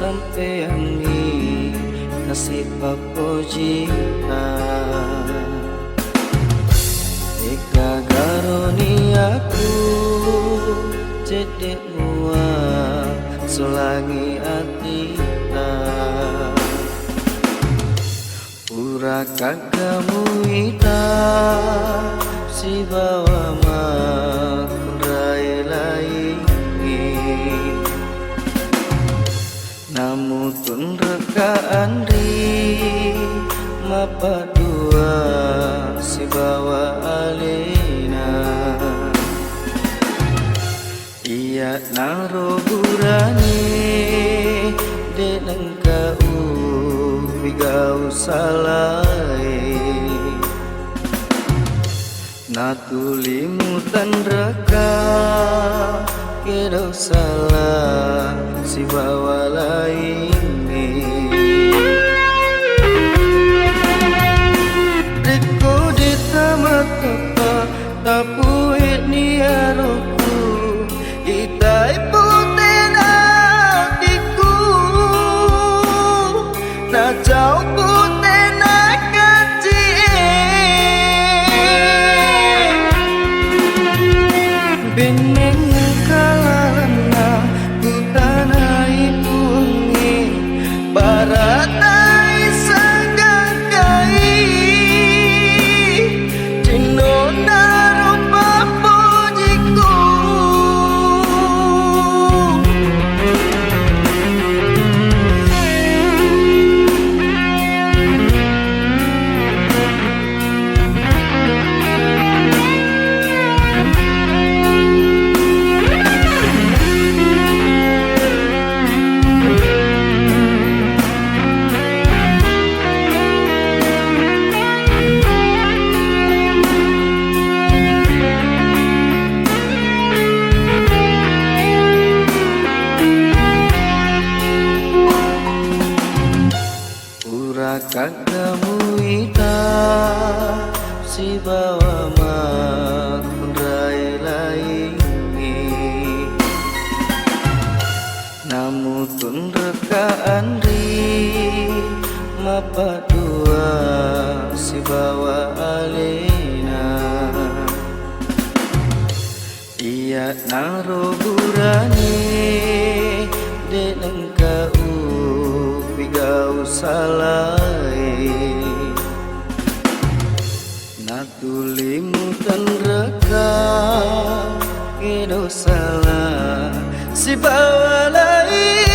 sampean ni kasih papojita eka garoni aku cedek mua solangi atita pura kagamu ita si bawa makurai laingi namu tun rekaan ri mapa dua si bawa alena iya naro burane deneng kau bigau salai natulimu tan reka kedo salah si bawa laingi riko di tamat kapa tapu ni aroku itai puten hatiku na jauh puten beneng kalana kutanai pungi baratai sanggakai cino naro papojiku kagamu ita si bawa makurai laingi namu tun rekaan ri mapa dua si bawa alena iya naro burane deneng kau bigau salai natulimu tan reka kedo salah si bawa lain